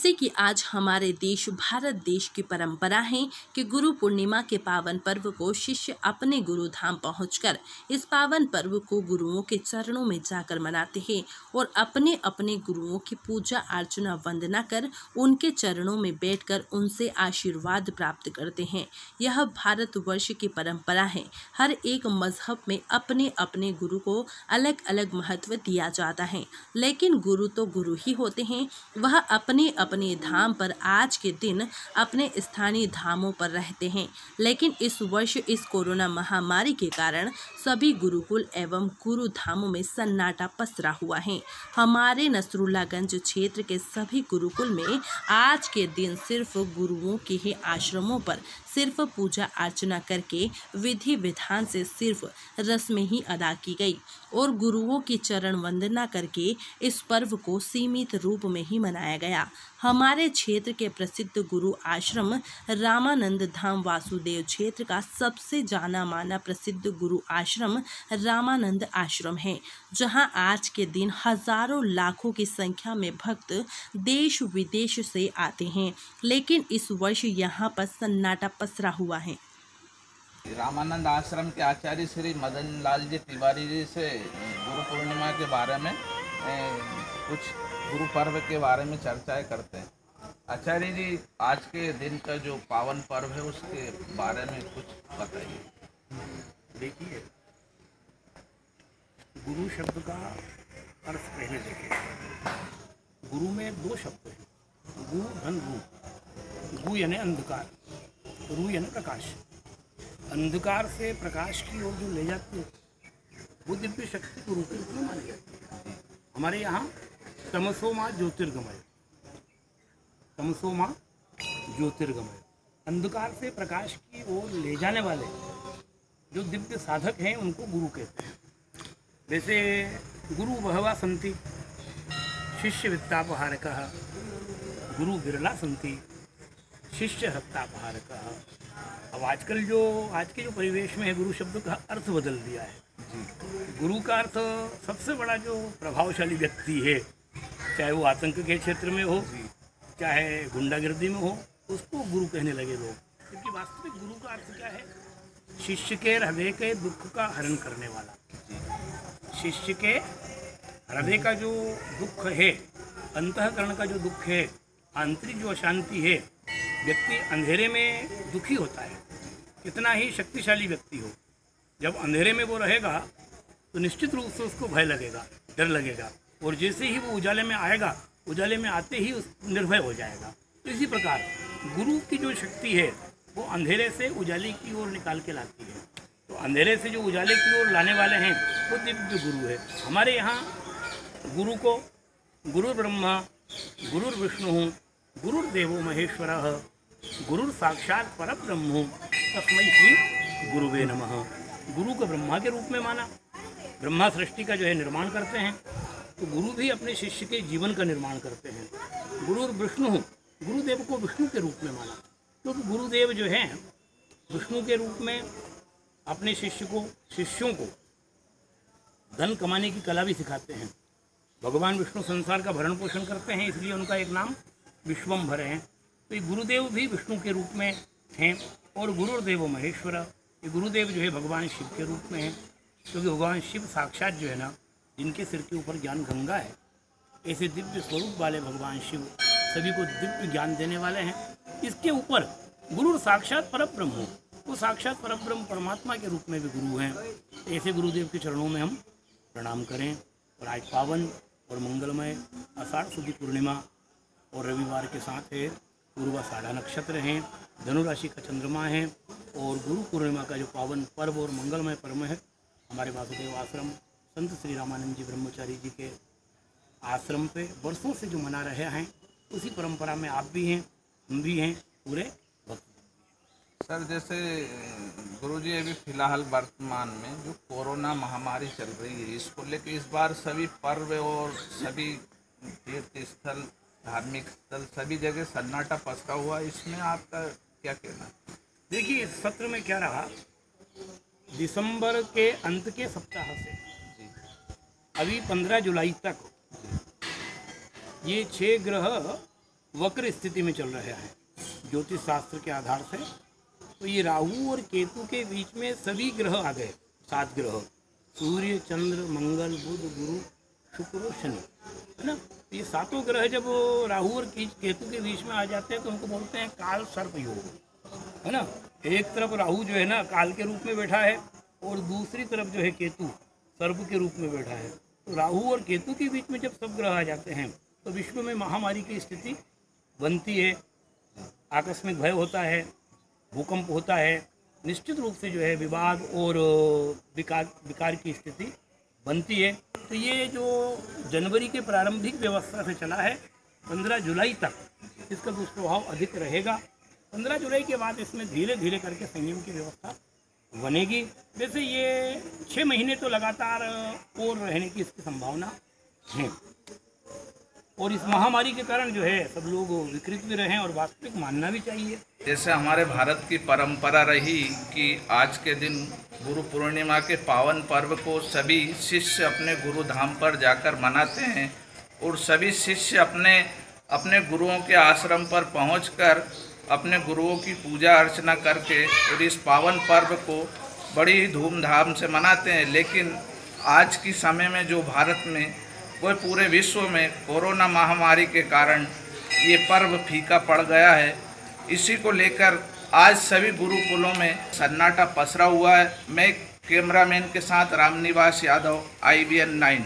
जैसे कि आज हमारे देश भारत देश की परंपरा है कि गुरु पूर्णिमा के पावन पर्व को शिष्य अपने गुरु धाम पहुंचकर इस पावन पर्व को गुरुओं के चरणों में जाकर मनाते हैं और अपने अपने गुरुओं की पूजा अर्चना वंदना कर उनके चरणों में बैठकर उनसे आशीर्वाद प्राप्त करते हैं। यह भारतवर्ष की परंपरा है। हर एक मजहब में अपने अपने गुरु को अलग अलग महत्व दिया जाता है, लेकिन गुरु तो गुरु ही होते हैं। वह अपने अपने धाम पर आज के दिन अपने स्थानीय धामों पर रहते हैं, लेकिन इस वर्ष इस कोरोना महामारी के कारण सभी गुरुकुल एवं गुरु धामों में सन्नाटा पसरा हुआ है। हमारे नसरुल्लागंज क्षेत्र के सभी गुरुकुल में आज के दिन सिर्फ गुरुओं के ही आश्रमों पर सिर्फ पूजा अर्चना करके विधि विधान से सिर्फ रस्में ही अदा की गई और गुरुओं की चरण वंदना करके इस पर्व को सीमित रूप में ही मनाया गया। हमारे क्षेत्र के प्रसिद्ध गुरु आश्रम रामानंद धाम वासुदेव क्षेत्र का सबसे जाना माना प्रसिद्ध गुरु आश्रम रामानंद आश्रम है, जहां आज के दिन हजारों लाखों की संख्या में भक्त देश विदेश से आते हैं, लेकिन इस वर्ष यहां पर सन्नाटा पसरा हुआ है। रामानंद आश्रम के आचार्य श्री मदन लाल जी तिवारी जी से गुरु पूर्णिमा के बारे में कुछ गुरु पर्व के बारे में चर्चाएं करते हैं। आचार्य जी, आज के दिन का जो पावन पर्व है उसके बारे में कुछ बताइए। देखिए, गुरु शब्द का अर्थ पहले देखें। गुरु में दो शब्द हैं, गु धन रू। गु यानी अंधकार, रू यानी प्रकाश। अंधकार से प्रकाश की ओर जो ले जाती है वो दिव्य शक्ति गुरु के रूप में मानी जाती है। हमारे यहाँ तमसो माँ ज्योतिर्गमय, तमसो माँ ज्योतिर्गमय, अंधकार से प्रकाश की ओर ले जाने वाले जो दिव्य साधक हैं उनको गुरु कहते हैं। जैसे गुरु बहवा संति शिष्य वित्तापहारकः, गुरु बिरला संति शिष्य हत्तापहारकः। अब आज के जो परिवेश में है, गुरु शब्द का अर्थ बदल दिया है। गुरु का अर्थ सबसे बड़ा जो प्रभावशाली व्यक्ति है, चाहे वो आतंक के क्षेत्र में हो, चाहे गुंडागिर्दी में हो, उसको गुरु कहने लगे लोग। क्योंकि वास्तविक गुरु का अर्थ क्या है? शिष्य के हृदय के दुख का हरण करने वाला। शिष्य के हृदय का जो दुख है, अंतःकरण का जो दुख है, आंतरिक जो अशांति है, व्यक्ति अंधेरे में दुखी होता है, कितना ही शक्तिशाली व्यक्ति हो, जब अंधेरे में वो रहेगा तो निश्चित रूप से उसको भय लगेगा, डर लगेगा, और जैसे ही वो उजाले में आएगा, उजाले में आते ही निर्भय हो जाएगा। तो इसी प्रकार गुरु की जो शक्ति है वो अंधेरे से उजाले की ओर निकाल के लाती है। तो अंधेरे से जो उजाले की ओर लाने वाले हैं वो दिव्य गुरु है। हमारे यहाँ गुरु को गुरु ब्रह्मा गुरुर विष्णु गुरुर्देवो महेश्वरः गुरुर साक्षात परब्रह्म तस्मै श्री गुरुवे नमः। गुरु को ब्रह्मा के रूप में माना। ब्रह्मा सृष्टि का जो है निर्माण करते हैं, तो गुरु भी अपने शिष्य के जीवन का निर्माण करते हैं। गुरुर विष्णु, गुरुदेव को विष्णु के रूप में माना, क्योंकि तो गुरुदेव जो हैं विष्णु के रूप में अपने शिष्यों को धन कमाने की कला भी सिखाते हैं। भगवान विष्णु संसार का भरण पोषण करते हैं, इसलिए उनका एक नाम विश्वम्भर है। तो ये गुरुदेव भी विष्णु के रूप में हैं। और गुरुर्देव महेश्वर, ये गुरुदेव जो है भगवान शिव के रूप में है, क्योंकि भगवान शिव साक्षात जो है ना, जिनके सिर के ऊपर ज्ञान गंगा है, ऐसे दिव्य स्वरूप वाले भगवान शिव सभी को दिव्य ज्ञान देने वाले हैं। इसके ऊपर गुरु साक्षात परब्रह्म, वो साक्षात परब्रह्म परमात्मा के रूप में भी गुरु हैं। ऐसे गुरुदेव के चरणों में हम प्रणाम करें। और आज पावन और मंगलमय आषाढ़ शुद्ध पूर्णिमा और रविवार के साथ है, पूर्वाषाढ़ा नक्षत्र हैं, धनु राशि का चंद्रमा है, और गुरु पूर्णिमा का जो पावन पर्व और मंगलमय पर्व है, हमारे वासुदेव आश्रम संत श्री रामानंद जी ब्रह्मचारी जी के आश्रम पे वर्षों से जो मना रहे हैं, उसी परंपरा में आप भी हैं, हम भी हैं, पूरे भक्त। सर, जैसे गुरुजी अभी फिलहाल वर्तमान में जो कोरोना महामारी चल रही है, इसको लेकर इस बार सभी पर्व और सभी तीर्थ स्थल, धार्मिक स्थल, सभी जगह सन्नाटा पसरा हुआ, इसमें आपका क्या कहना? देखिए, इस सत्र में क्या रहा, दिसंबर के अंत के सप्ताह से अभी 15 जुलाई तक ये 6 ग्रह वक्र स्थिति में चल रहा है ज्योतिष शास्त्र के आधार से। तो ये राहु और केतु के बीच में सभी ग्रह आ गए, 7 ग्रह, सूर्य, चंद्र, मंगल, बुध, गुरु, शुक्र और शनि, है ना। ये 7 ग्रह जब राहु और केतु के बीच में आ जाते हैं तो उनको बोलते हैं काल सर्प योग, है ना। एक तरफ राहु जो है ना काल के रूप में बैठा है और दूसरी तरफ जो है केतु सर्प के रूप में बैठा है। तो राहु और केतु के बीच में जब सब ग्रह आ जाते हैं तो विश्व में महामारी की स्थिति बनती है, आकस्मिक भय होता है, भूकंप होता है, निश्चित रूप से जो है विवाद और विकार की स्थिति बनती है। तो ये जो जनवरी के प्रारंभिक व्यवस्था से चला है 15 जुलाई तक इसका दुष्प्रभाव अधिक रहेगा। 15 जुलाई के बाद इसमें धीरे धीरे करके संयम की व्यवस्था बनेगी। वैसे ये 6 महीने तो लगातार और रहने की इसकी संभावना है और इस महामारी के कारण जो है सब लोग विकृत भी रहे और वास्तविक मानना भी चाहिए। जैसे हमारे भारत की परंपरा रही कि आज के दिन गुरु पूर्णिमा के पावन पर्व को सभी शिष्य अपने गुरु धाम पर जाकर मनाते हैं और सभी शिष्य अपने अपने गुरुओं के आश्रम पर पहुंचकर अपने गुरुओं की पूजा अर्चना करके और इस पावन पर्व को बड़ी ही धूमधाम से मनाते हैं। लेकिन आज की समय में जो भारत में वह पूरे विश्व में कोरोना महामारी के कारण ये पर्व फीका पड़ गया है। इसी को लेकर आज सभी गुरुकुलों में सन्नाटा पसरा हुआ है। मैं कैमरामैन के साथ रामनिवास यादव, IBN 9।